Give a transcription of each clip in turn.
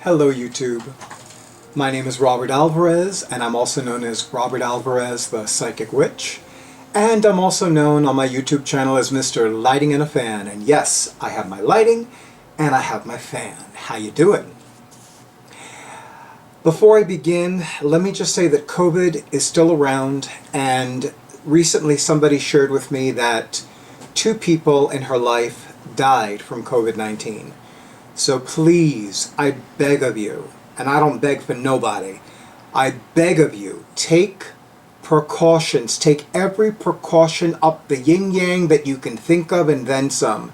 Hello YouTube. My name is Robert Alvarez, and I'm also known as Robert Alvarez, the Psychic Witch. And I'm also known on my YouTube channel as Mr. Lighting and a Fan. And yes, I have my lighting and I have my fan. How you doing? Before I begin, let me just say that COVID is still around, and recently somebody shared with me that 2 people in her life died from COVID-19. So please, I beg of you, and I don't beg for nobody, I beg of you, take precautions. Take every precaution up the yin-yang that you can think of and then some.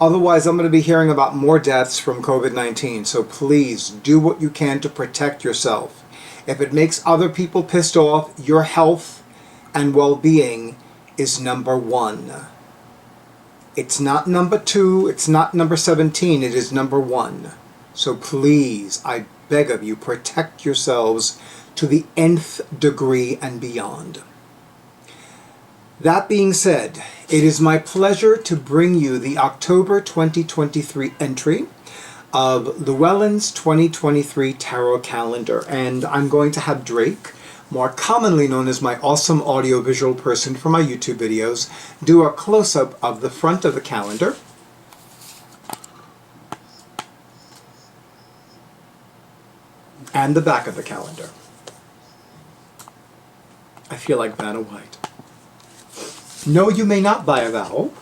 Otherwise, I'm going to be hearing about more deaths from COVID-19. So please, do what you can to protect yourself. If it makes other people pissed off, your health and well-being is number 1. It's not number 2, it's not number 17, it is number 1. So please, I beg of you, protect yourselves to the nth degree and beyond. That being said, it is my pleasure to bring you the October 2023 entry of Llewellyn's 2023 Tarot Calendar. And I'm going to have Drake, more commonly known as my awesome audio-visual person for my YouTube videos, do a close-up of the front of the calendar. And the back of the calendar. I feel like Vanna White. No, you may not buy a vowel.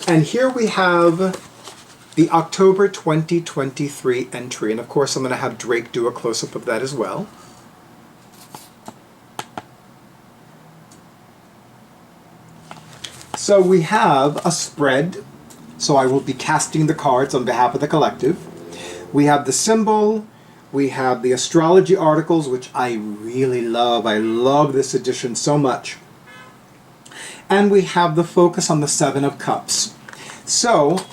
And here we have the October 2023 entry. And of course, I'm going to have Drake do a close-up of that as well. So we have a spread. So I will be casting the cards on behalf of the collective. We have the symbol. We have the astrology articles, which I really love. I love this edition so much. And we have the focus on the 7 of Cups. So,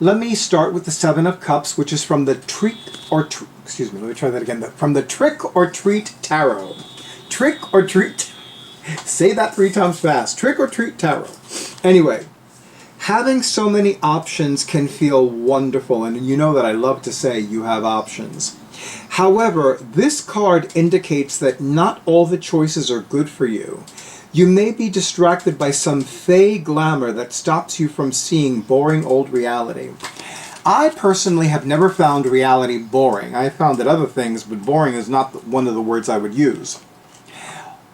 let me start with the 7 of Cups, which is from the Trick or Treat Tarot. Trick or Treat. Say that 3 times fast. Trick or Treat Tarot. Anyway, having so many options can feel wonderful, and you know that I love to say you have options. However, this card indicates that not all the choices are good for you. You may be distracted by some fey glamour that stops you from seeing boring old reality. I personally have never found reality boring. I found that other things, but boring is not one of the words I would use.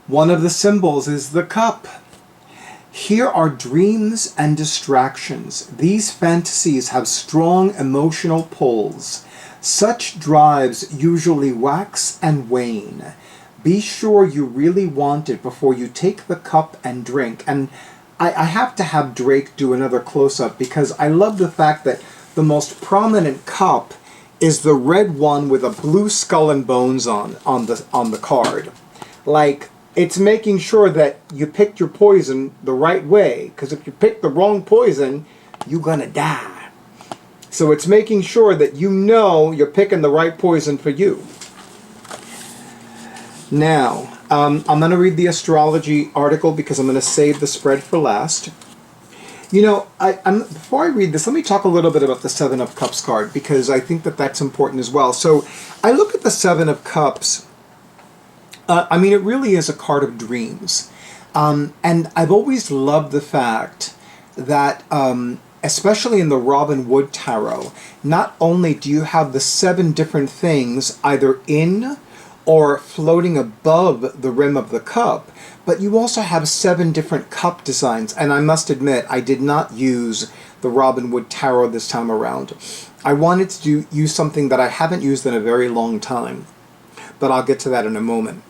One of the symbols is the cup. Here are dreams and distractions. These fantasies have strong emotional pulls. Such drives usually wax and wane. Be sure you really want it before you take the cup and drink. And I have to have Drake do another close-up because I love the fact that the most prominent cup is the red one with a blue skull and bones on the card. Like, it's making sure that you picked your poison the right way, because if you pick the wrong poison, you're gonna die. So it's making sure that you know you're picking the right poison for you. Now, I'm going to read the astrology article because I'm going to save the spread for last. You know, before I read this, let me talk a little bit about the 7 of Cups card, because I think that that's important as well. So, I look at the 7 of Cups. I mean, it really is a card of dreams. And I've always loved the fact that, especially in the Robin Wood Tarot, not only do you have the 7 different things either in or floating above the rim of the cup, but you also have 7 different cup designs. And I must admit, I did not use the Robin Wood Tarot this time around. I wanted to use something that I haven't used in a very long time, but I'll get to that in a moment.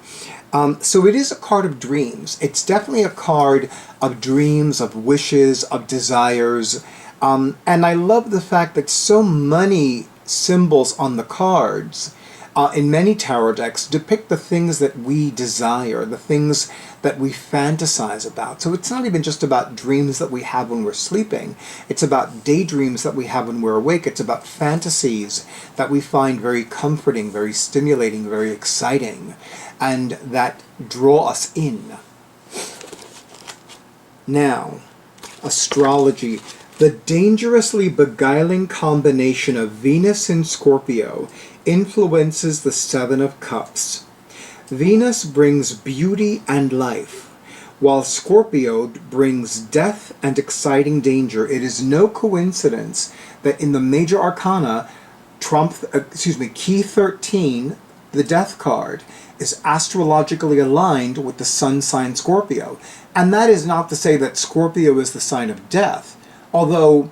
So it is a card of dreams. It's definitely a card of dreams, of wishes, of desires. And I love the fact that so many symbols on the cards in many tarot decks depict the things that we desire, the things that we fantasize about. So it's not even just about dreams that we have when we're sleeping. It's about daydreams that we have when we're awake. It's about fantasies that we find very comforting, very stimulating, very exciting, and that draw us in. Now, astrology. The dangerously beguiling combination of Venus and Scorpio influences the Seven of Cups. Venus brings beauty and life, while Scorpio brings death and exciting danger. It is no coincidence that in the major arcana, key 13, the death card, is astrologically aligned with the sun sign Scorpio. And that is not to say that Scorpio is the sign of death, although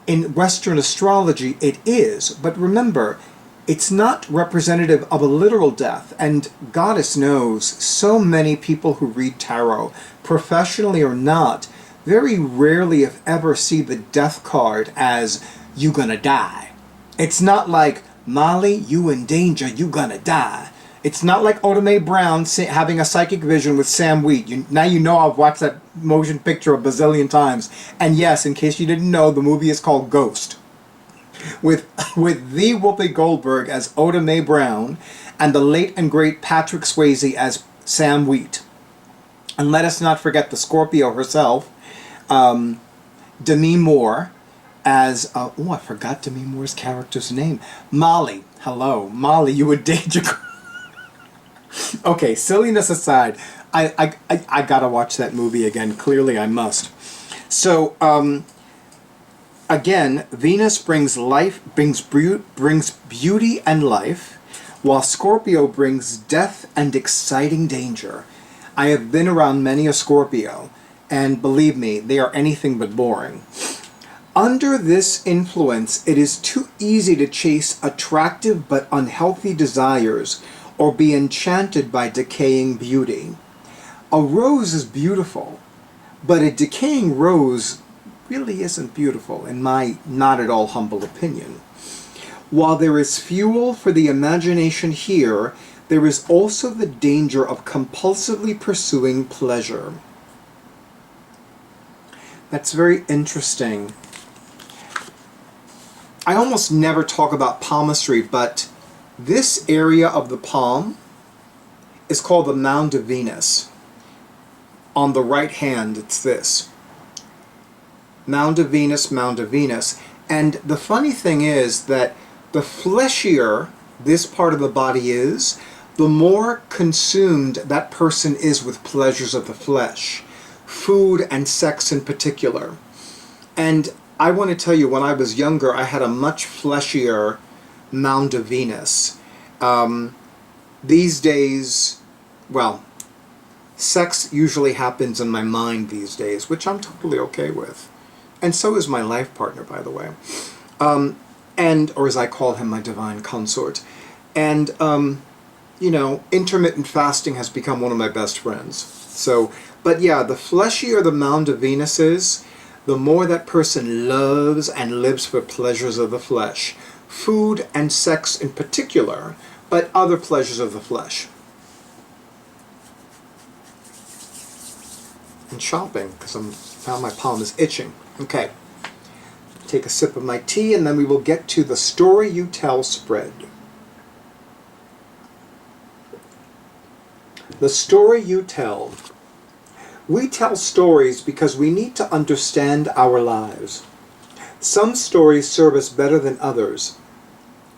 in Western astrology it is. But remember, it's not representative of a literal death, and Goddess knows so many people who read tarot, professionally or not, very rarely if ever see the death card as you gonna die. It's not like, Molly, you in danger, you gonna die. It's not like Oda Mae Brown having a psychic vision with Sam Wheat. Now you know I've watched that motion picture a bazillion times. And yes, in case you didn't know, the movie is called Ghost. With the Whoopi Goldberg as Oda Mae Brown and the late and great Patrick Swayze as Sam Wheat. And let us not forget the Scorpio herself, Demi Moore, as, I forgot Demi Moore's character's name. Molly. Hello. Molly, you a danger. Okay, silliness aside, I gotta watch that movie again. Clearly I must. So, again, Venus brings life, brings beauty and life, while Scorpio brings death and exciting danger. I have been around many a Scorpio, and believe me, they are anything but boring. Under this influence, it is too easy to chase attractive but unhealthy desires or be enchanted by decaying beauty. A rose is beautiful, but a decaying rose really isn't beautiful, in my not at all humble opinion. While there is fuel for the imagination here, there is also the danger of compulsively pursuing pleasure. That's very interesting. I almost never talk about palmistry, but this area of the palm is called the Mound of Venus. On the right hand, it's this. Mound of Venus, Mound of Venus. And the funny thing is that the fleshier this part of the body is, the more consumed that person is with pleasures of the flesh, food and sex in particular. And I want to tell you, when I was younger, I had a much fleshier Mound of Venus. These days, well, sex usually happens in my mind these days, which I'm totally okay with. And so is my life partner, by the way. Or as I call him, my divine consort. And, you know, intermittent fasting has become one of my best friends. So, but yeah, the fleshier the Mound of Venus is, the more that person loves and lives for pleasures of the flesh. Food and sex in particular, but other pleasures of the flesh. And shopping, because now my palm is itching. Okay. Take a sip of my tea, and then we will get to the story you tell spread. The story you tell. We tell stories because we need to understand our lives. Some stories serve us better than others.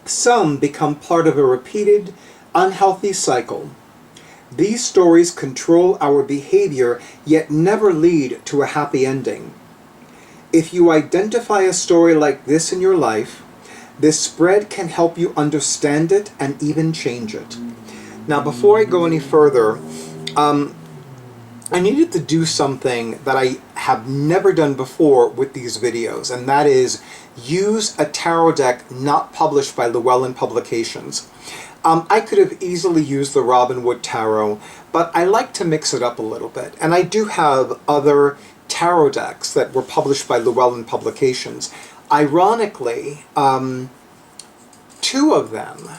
Some become part of a repeated, unhealthy cycle. These stories control our behavior, yet never lead to a happy ending. If you identify a story like this in your life, this spread can help you understand it and even change it. Now, before I go any further, I needed to do something that I have never done before with these videos, and that is use a tarot deck not published by Llewellyn Publications. I could have easily used the Robin Wood Tarot, but I like to mix it up a little bit. And I do have other tarot decks that were published by Llewellyn Publications. Ironically, 2 of them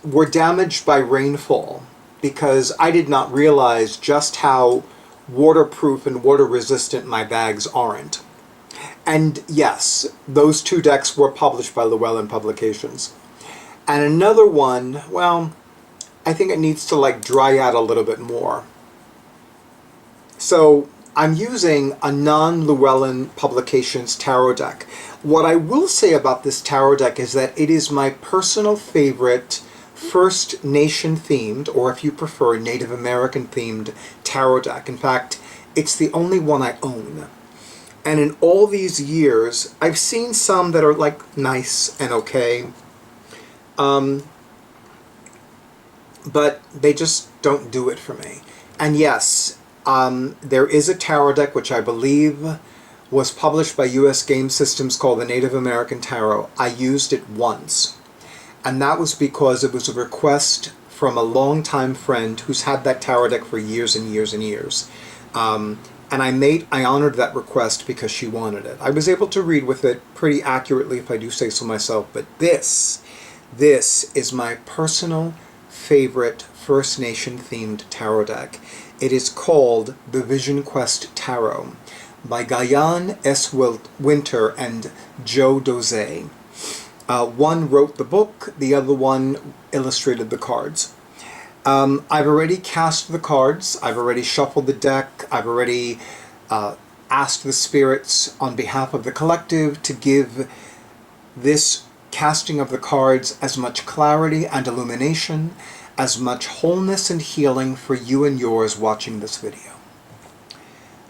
were damaged by rainfall because I did not realize just how waterproof and water resistant my bags aren't. And yes, those 2 decks were published by Llewellyn Publications. And another one, well, I think it needs to like dry out a little bit more. So I'm using a non-Llewellyn Publications tarot deck. What I will say about this tarot deck is that it is my personal favorite First Nation themed, or if you prefer, Native American themed tarot deck. In fact, it's the only one I own. And in all these years, I've seen some that are like nice and okay, but they just don't do it for me. And yes, there is a tarot deck which I believe was published by US Game Systems called the Native American Tarot. I used it once, and that was because it was a request from a longtime friend who's had that tarot deck for years and years and years. And I honored that request because she wanted it. I was able to read with it pretty accurately, if I do say so myself, but this is my personal favorite First Nation themed tarot deck. It is called the Vision Quest Tarot by Gayan S. Winter and Joe Dozay. One wrote the book, the other one illustrated the cards. I've already cast the cards, I've already shuffled the deck, I've already asked the spirits on behalf of the collective to give this casting of the cards as much clarity and illumination, as much wholeness and healing for you and yours watching this video.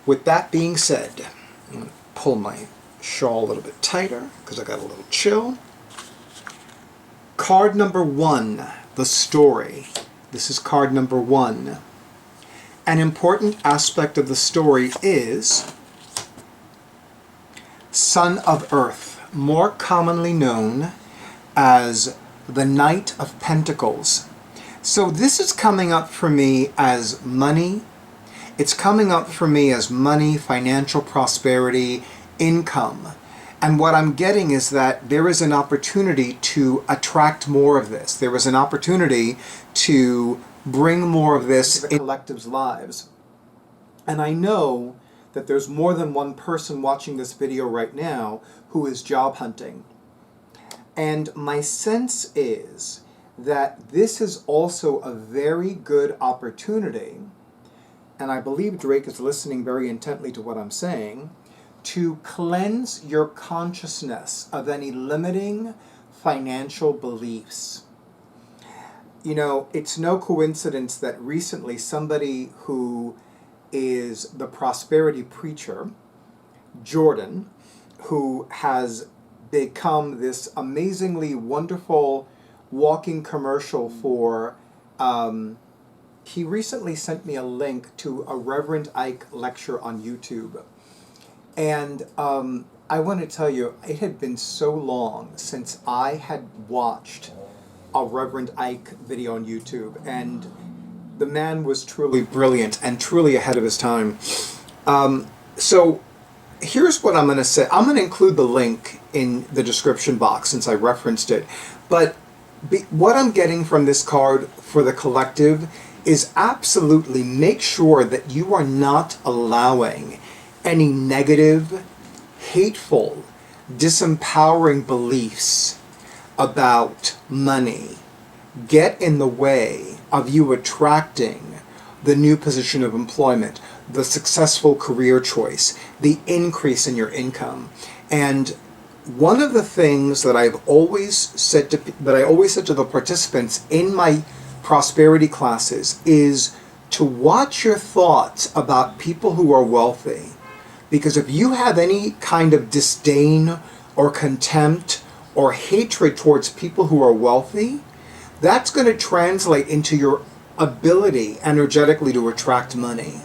With that being said, I'm going to pull my shawl a little bit tighter because I got a little chill. Card number 1, the story. This is card number 1. An important aspect of the story is Son of Earth, more commonly known as the Knight of Pentacles. So this is coming up for me as money. It's coming up for me as money, financial prosperity, income. And what I'm getting is that there is an opportunity to attract more of this. There is an opportunity to bring more of this into the collective's lives. And I know that there's more than one person watching this video right now who is job hunting. And my sense is that this is also a very good opportunity, and I believe Drake is listening very intently to what I'm saying, to cleanse your consciousness of any limiting financial beliefs. You know, it's no coincidence that recently somebody who is the prosperity preacher, Jordan, who has become this amazingly wonderful walking commercial for, he recently sent me a link to a Reverend Ike lecture on YouTube. And I want to tell you, it had been so long since I had watched a Reverend Ike video on YouTube, and the man was truly brilliant and truly ahead of his time. So here's what I'm going to say. I'm going to include the link in the description box since I referenced it. But what I'm getting from this card for the collective is absolutely make sure that you are not allowing any negative, hateful, disempowering beliefs about money get in the way of you attracting the new position of employment, the successful career choice, the increase in your income. And one of the things that I always said to the participants in my prosperity classes is to watch your thoughts about people who are wealthy. Because if you have any kind of disdain or contempt or hatred towards people who are wealthy, that's going to translate into your ability energetically to attract money.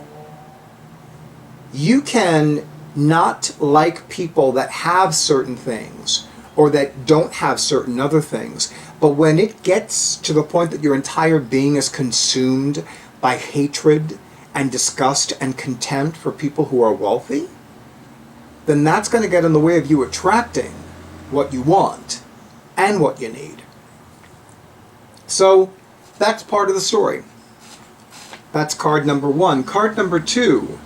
You can not like people that have certain things or that don't have certain other things, but when it gets to the point that your entire being is consumed by hatred and disgust and contempt for people who are wealthy, then that's going to get in the way of you attracting what you want and what you need. So that's part of the story. That's card number 1. Card number 2,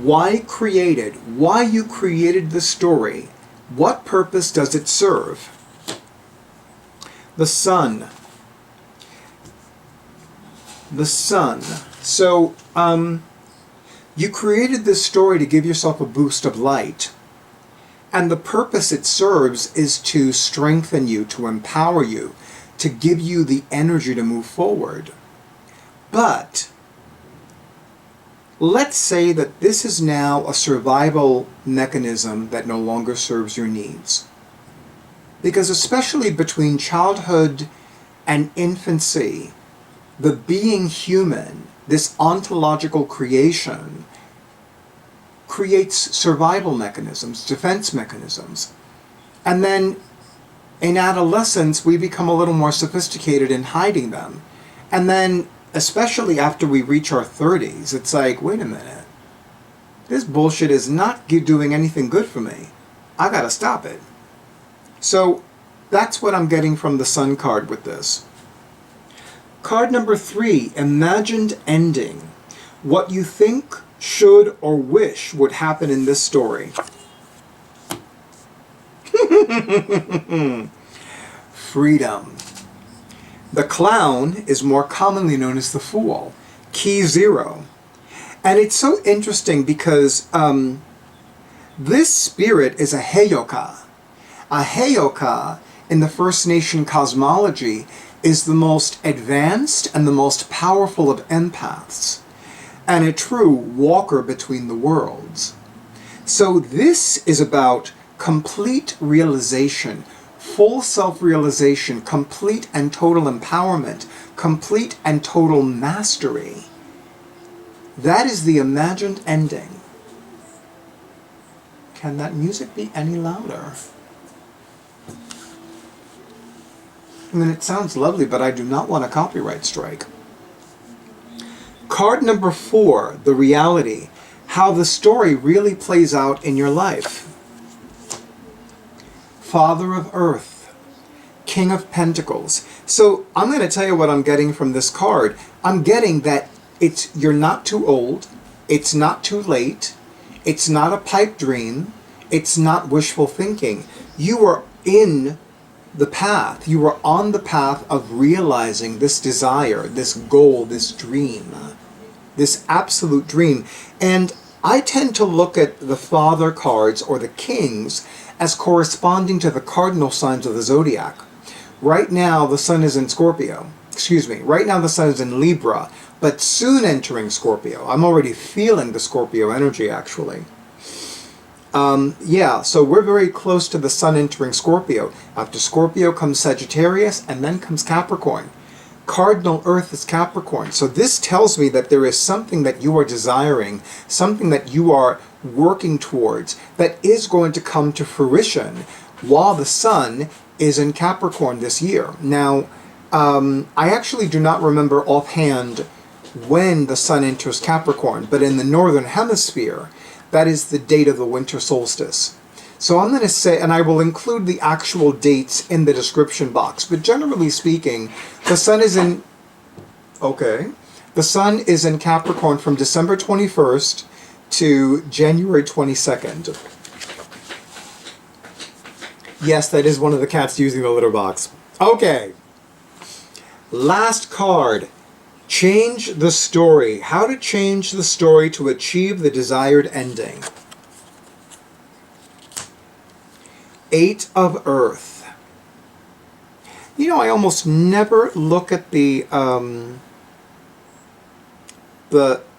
why you created the story. What purpose does it serve? The sun. The sun. So, You created this story to give yourself a boost of light. And the purpose it serves is to strengthen you, to empower you, to give you the energy to move forward. But let's say that this is now a survival mechanism that no longer serves your needs. Because especially between childhood and infancy, the being human, this ontological creation, creates survival mechanisms, defense mechanisms. And then in adolescence, we become a little more sophisticated in hiding them. And then, especially after we reach our 30s, it's like, wait a minute. This bullshit is not doing anything good for me. I gotta stop it. So that's what I'm getting from the Sun card with this. Card number 3, imagined ending. What you think, should, or wish would happen in this story. Freedom. The clown is more commonly known as the fool. Key 0. And it's so interesting because this spirit is a heyoka. A heyoka in the First Nation cosmology is the most advanced and the most powerful of empaths, and a true walker between the worlds. So this is about complete realization, full self-realization, complete and total empowerment, complete and total mastery. That is the imagined ending. Can that music be any louder? I mean, it sounds lovely, but I do not want a copyright strike. Card number 4, the reality. How the story really plays out in your life. Father of Earth. King of Pentacles. So I'm going to tell you what I'm getting from this card. I'm getting that you're not too old. It's not too late. It's not a pipe dream. It's not wishful thinking. You are in the path. You are on the path of realizing this desire, this goal, this dream, this absolute dream. And I tend to look at the Father cards or the Kings as corresponding to the cardinal signs of the zodiac. Right now the Sun is in Scorpio. Right now the Sun is in Libra, but soon entering Scorpio. I'm already feeling the Scorpio energy, actually. So we're very close to the Sun entering Scorpio. After Scorpio comes Sagittarius, and then comes Capricorn. Cardinal Earth is Capricorn. So this tells me that there is something that you are desiring, something that you are working towards, that is going to come to fruition while the Sun is in Capricorn this year. Now, I actually do not remember offhand when the Sun enters Capricorn, but in the Northern Hemisphere, that is the date of the winter solstice. So I'm going to say, and I will include the actual dates in the description box, but generally speaking, the Sun is in, the Sun is in Capricorn from December 21st to January 22nd. Yes, that is one of the cats using the litter box. Okay. Last card. Change the story. How to change the story to achieve the desired ending. 8 of Earth. You know, I almost never look at the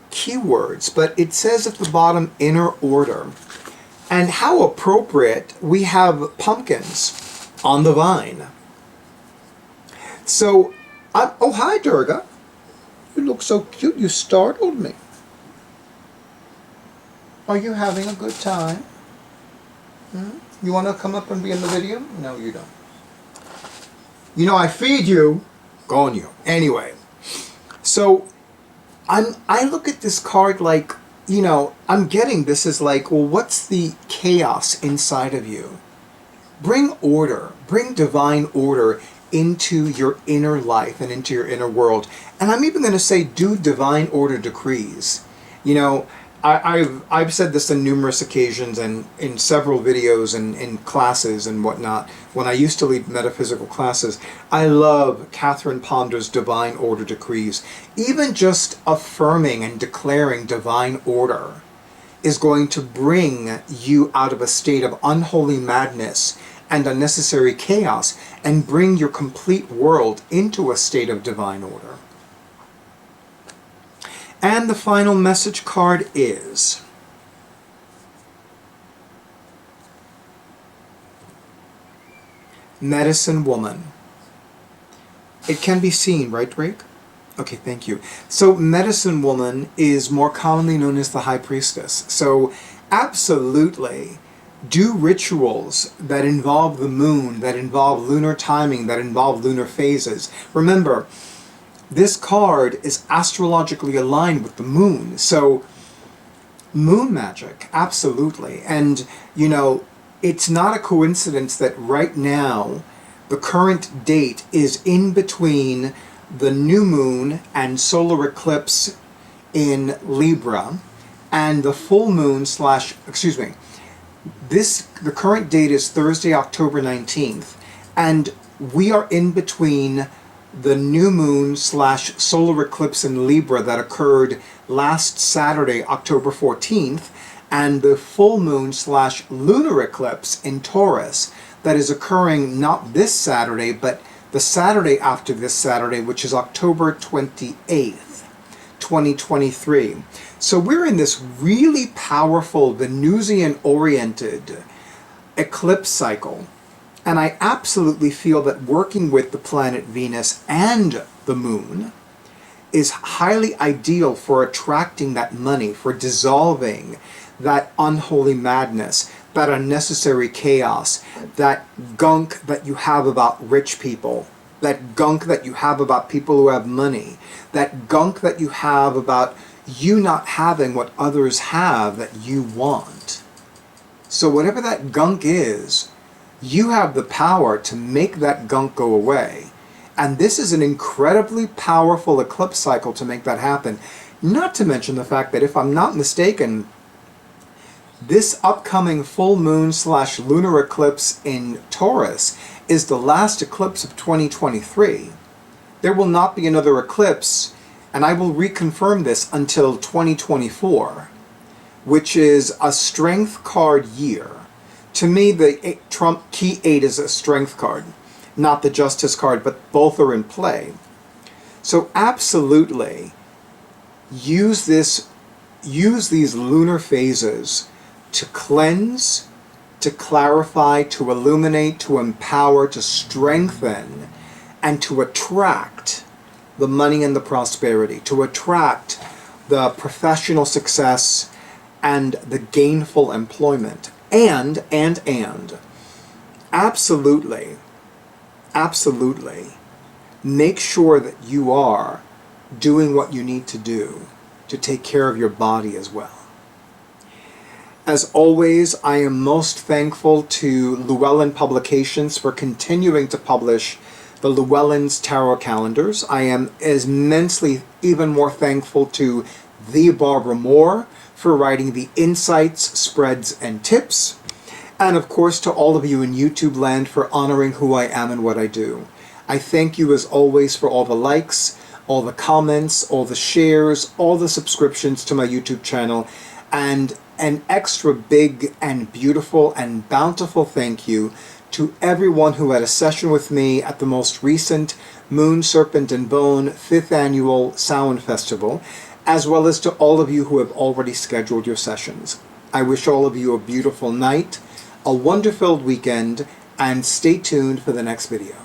keywords, but it says at the bottom, inner order. And how appropriate, we have pumpkins on the vine. So, oh, hi, Durga. You look so cute. You startled me. Are you having a good time? You want to come up and be in the video? No, you don't. You know, I feed you. Go on you. Anyway. So, I look at this card like, you know, I'm getting this as like, well, what's the chaos inside of you? Bring order. Bring divine order into your inner life and into your inner world. And I'm even going to say, do divine order decrees. You know, I've said this on numerous occasions and in several videos and in classes and whatnot. When I used to lead metaphysical classes, I love Catherine Ponder's Divine Order Decrees. Even just affirming and declaring divine order is going to bring you out of a state of unholy madness and unnecessary chaos and bring your complete world into a state of divine order. And the final message card is Medicine Woman. It can be seen, right, Drake? Okay, thank you. So Medicine Woman is more commonly known as the High Priestess. So absolutely do rituals that involve the moon, that involve lunar timing, that involve lunar phases. Remember, this card is astrologically aligned with the moon. So moon magic, absolutely. And, you know, it's not a coincidence that right now the current date is in between the new moon and solar eclipse in Libra and the full moon slash, excuse me, the current date is Thursday, October 19th, and we are in between the new moon slash solar eclipse in Libra that occurred last Saturday, October 14th, and the full moon slash lunar eclipse in Taurus that is occurring not this Saturday, but the Saturday after this Saturday, which is October 28th, 2023. So we're in this really powerful Venusian-oriented eclipse cycle. And I absolutely feel that working with the planet Venus and the moon is highly ideal for attracting that money, for dissolving that unholy madness, that unnecessary chaos, that gunk that you have about rich people, that gunk that you have about people who have money, that gunk that you have about you not having what others have that you want. So whatever that gunk is, you have the power to make that gunk go away. And this is an incredibly powerful eclipse cycle to make that happen. Not to mention the fact that, if I'm not mistaken, this upcoming full moon slash lunar eclipse in Taurus is the last eclipse of 2023. There will not be another eclipse, and I will reconfirm this, until 2024, which is a strength card year. To me, the Trump Key 8 is a strength card, not the Justice card, but both are in play. So absolutely, use these lunar phases to cleanse, to clarify, to illuminate, to empower, to strengthen, and to attract the money and the prosperity, to attract the professional success and the gainful employment. And, absolutely, make sure that you are doing what you need to do to take care of your body as well. As always, I am most thankful to Llewellyn Publications for continuing to publish the Llewellyn's Tarot Calendars. I am immensely even more thankful to the Barbara Moore for writing the insights, spreads, and tips. And of course to all of you in YouTube land for honoring who I am and what I do. I thank you as always for all the likes, all the comments, all the shares, all the subscriptions to my YouTube channel, and an extra big and beautiful and bountiful thank you to everyone who had a session with me at the most recent Moon, Serpent, and Bone 5th Annual Samhain Festival, as well as to all of you who have already scheduled your sessions. I wish all of you a beautiful night, a wonder-filled weekend, and stay tuned for the next video.